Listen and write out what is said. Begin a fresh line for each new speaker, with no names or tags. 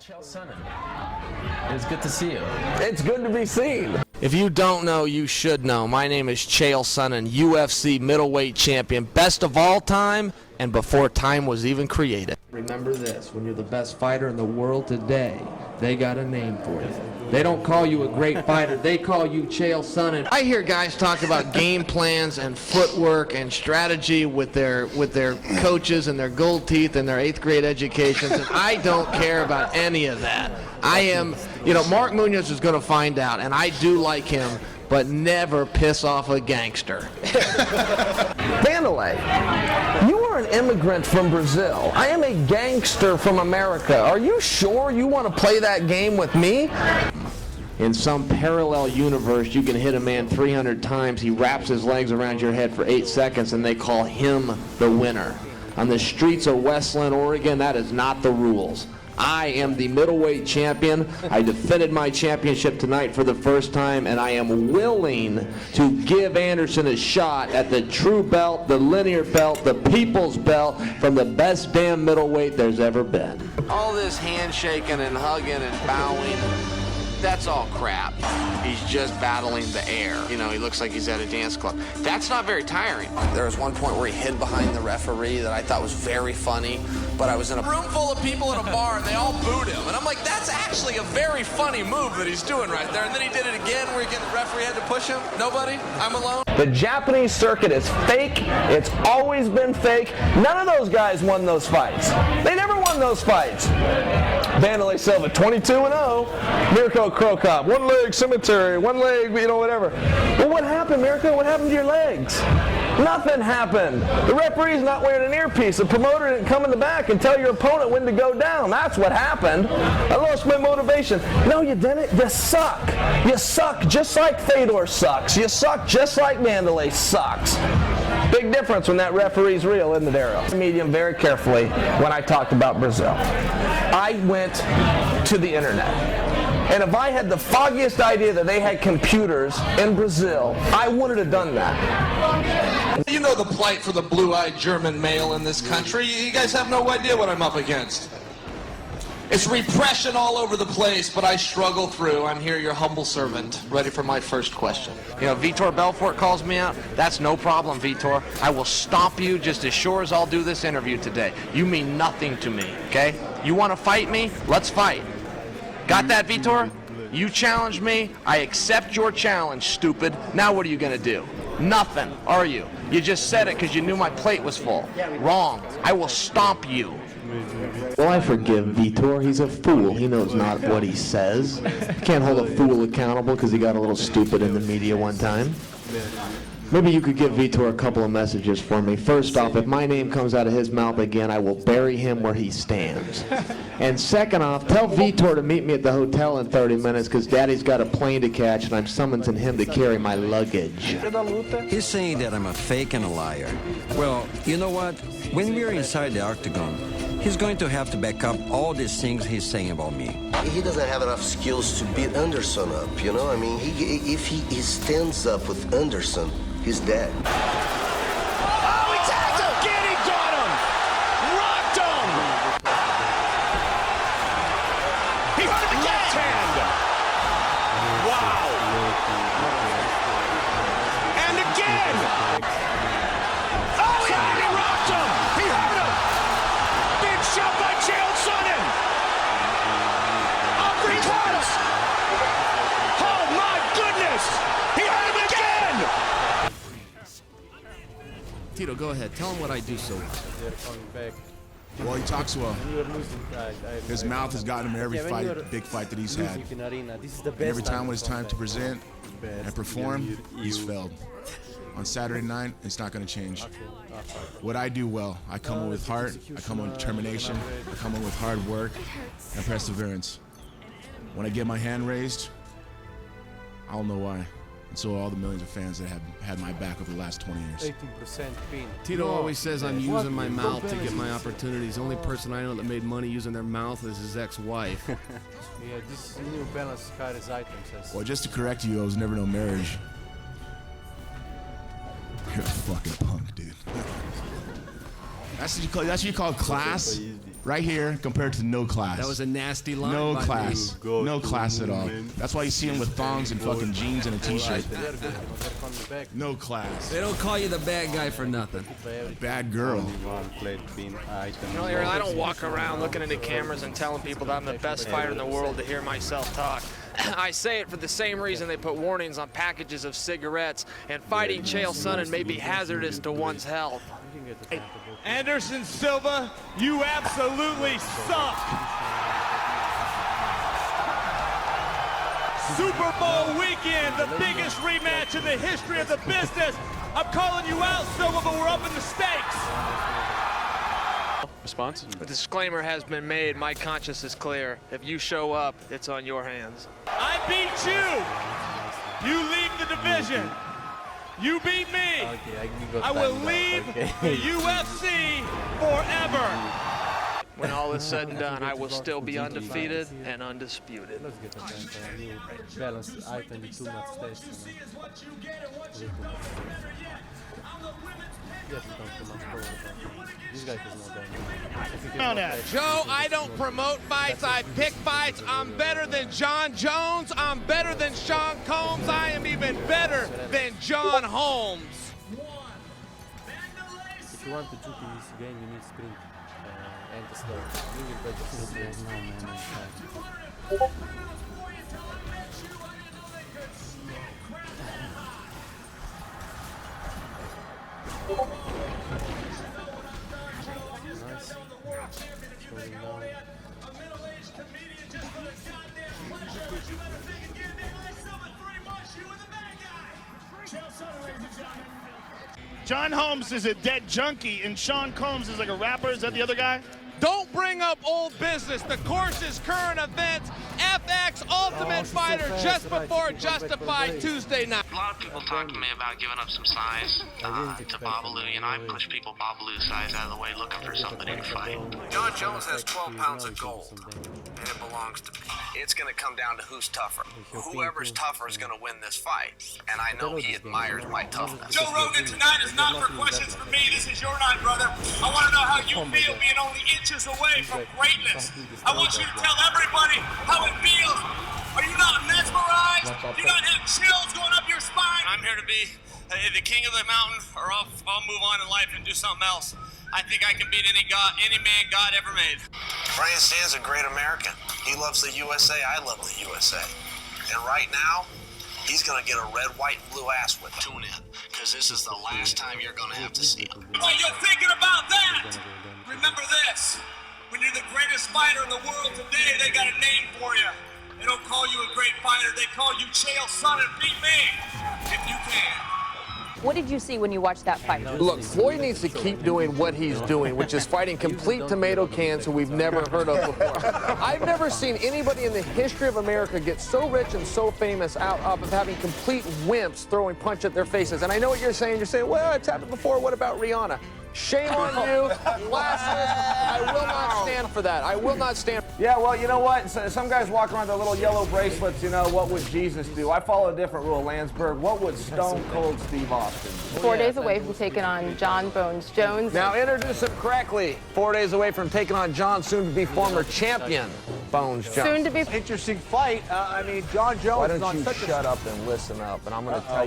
Chael Sonnen. It's good to see you.
It's good to be seen.
If you don't know, you should know. My name is Chael Sonnen, UFC middleweight champion, best of all time, and before time was even created. Remember this, when you're the best fighter in the world today, they got a name for you. They don't call you a great fighter, they call you Chael Sonnen. I hear guys talk about game plans and footwork and strategy with their coaches and their gold teeth and their 8th grade educations, and I don't care about any of that. I am, Mark Munoz is going to find out, and I do like him, but never piss off a gangster.
Vanderlei, you are an immigrant from Brazil. I am a gangster from America. Are you sure you want to play that game with me?
In some parallel universe, you can hit a man 300 times, he wraps his legs around your head for 8 seconds, and they call him the winner. On the streets of Westland, Oregon, that is not the rules. I am the middleweight champion. I defended my championship tonight for the first time, and I am willing to give Anderson a shot at the true belt, the linear belt, the people's belt from the best damn middleweight there's ever been. All this handshaking and hugging and bowing, that's all crap. He's just battling the air. He looks like he's at a dance club. That's not very tiring. There was one point where he hid behind the referee that I thought was very funny, but I was in a room full of people at a bar and they all booed him. And I'm like, that's actually a very funny move that he's doing right there. And then he did it again where the referee had to push him. Nobody? I'm alone?
The Japanese circuit is fake. It's always been fake. None of those guys won those fights. They never won those fights. Vanderlei Silva, 22-0. Mirko Cro Cop, one leg cemetery, one leg, whatever. Well, what happened, Mirko? What happened to your legs? Nothing happened. The referee's not wearing an earpiece. The promoter didn't come in the back and tell your opponent when to go down. That's what happened. I lost my motivation. No, you didn't. You suck. You suck just like Fedor sucks. You suck just like Vanderlei sucks. Big difference when that referee's real, isn't it, Arrow? I medium very carefully when I talked about Brazil. I went to the internet. And if I had the foggiest idea that they had computers in Brazil, I wouldn't have done that.
You know the plight for the blue-eyed German male in this country. You guys have no idea what I'm up against. It's repression all over the place, but I struggle through. I'm here, your humble servant, ready for my first question.
Vitor Belfort calls me out. That's no problem, Vitor. I will stomp you just as sure as I'll do this interview today. You mean nothing to me, okay? You want to fight me? Let's fight. Got that, Vitor? You challenged me. I accept your challenge, stupid. Now what are you going to do? Nothing, are you? You just said it because you knew my plate was full. Wrong. I will stomp you. Well, I forgive Vitor. He's a fool. He knows not what he says. Can't hold a fool accountable because he got a little stupid in the media one time. Maybe you could give Vitor a couple of messages for me. First off, if my name comes out of his mouth again, I will bury him where he stands. And second off, tell Vitor to meet me at the hotel in 30 minutes because Daddy's got a plane to catch and I'm summoning him to carry my luggage.
He's saying that I'm a fake and a liar. Well, you know what? When we're inside the octagon, he's going to have to back up all these things he's saying about me.
He doesn't have enough skills to beat Anderson up, I mean, if he stands up with Anderson, he's dead.
Oh, he tagged him! Again, he got him! Rocked him! He hurt him again! Left hand! Wow! And again! Oh, he rocked him! He hurt him! Big shot by Chael Sonnen! Uppercuts! Oh, my goodness! He hurt him again!
Tito, go ahead. Tell him what I do so well.
Well, he talks well. His mouth has gotten him in every fight, big fight that he's had. And every time when it's time to present and perform, he's failed. On Saturday night, it's not going to change. What I do well, I come in with heart, I come in with determination, I come in with hard work and perseverance. When I get my hand raised, I don't know why. And so all the millions of fans that have had my back over the last 20 years.
Tito always says I'm using my mouth to get my opportunities. The only person I know that made money using their mouth is his ex-wife.
Well, just to correct you, I was never no marriage. You're a fucking punk, dude. That's what you call class? right here compared to no class.
That was a nasty line.
No
by
class.
me.
No class at all. That's why you see him with thongs and fucking jeans and a t-shirt. No class.
They don't call you the bad guy for nothing.
Bad girl.
You know, Aaron, I don't walk around looking into cameras and telling people that I'm the best fighter in the world to hear myself talk. I say it for the same reason they put warnings on packages of cigarettes, and fighting Chael Sonnen may be hazardous to one's health.
Anderson Silva, you absolutely suck. Super Bowl weekend, the biggest rematch in the history of the business. I'm calling you out, Silva, but we're up in the stakes.
Response? A disclaimer has been made. My conscience is clear. If you show up, it's on your hands.
I beat you. You leave the division. You beat me. I will leave the UFC forever.
When all is said and done, I will still be undefeated and undisputed.
Joe, I don't promote fights, I pick fights. I'm better than John Jones. I'm better than Sean Combs. I am even better than John Holmes.
If you want to juke in this game, you need sprint and slow.
John Holmes is a dead junkie, and Sean Combs is like a rapper. Is that the other guy?
Don't bring up old business. The course is current events. FX Ultimate Fighter just before Justified Tuesday night.
A lot of people talk to me about giving up some size to Babalu. You know, I push people Babalu's size out of the way looking for somebody to fight.
John Jones has 12 pounds of gold, and it belongs to me. It's going to come down to who's tougher. Whoever's tougher is going to win this fight, and I know he admires my toughness.
Joe Rogan, tonight is not for questions for me. This is your night, brother. I want to know how you feel being only inches away from greatness. I want you to tell everybody how it feels. Are you not mesmerized? Do you not have chills going up your spine?
I'm here to be the king of the mountain, or I'll move on in life and do something else. I think I can beat any man God ever made.
Brian Stan's a great American. He loves the USA. I love the USA. And right now, he's going to get a red, white, and blue ass whip. Tune in, because this is the last time you're going to have to see him.
While you're thinking about that, remember this. When you're the greatest fighter in the world today, they got a name for you. They don't call you a great fighter. They call you Chael Sonnen. Beat me if you can.
What did you see when you watched that fight?
Look, Floyd needs to keep doing what he's doing, which is fighting complete tomato cans who we've never heard of before. I've never seen anybody in the history of America get so rich and so famous out of having complete wimps throwing punch at their faces. And I know what you're saying. You're saying, well, it's happened before. What about Rihanna? Shame on you, classless. I will not stand for that. I will not stand.
Yeah, well, you know what? Some guys walk around with little yellow bracelets, you know, what would Jesus do? I follow a different rule, Landsberg. What would Stone Cold Steve Austin do?
4 days away from taking on John Bones Jones.
Now introduce him correctly. 4 days away from taking on John, soon-to-be former champion, Bones Jones.
Soon to be
interesting fight. I mean, John Jones
Why
is
don't
on
you
such
shut up and listen up, and I'm going to tell you.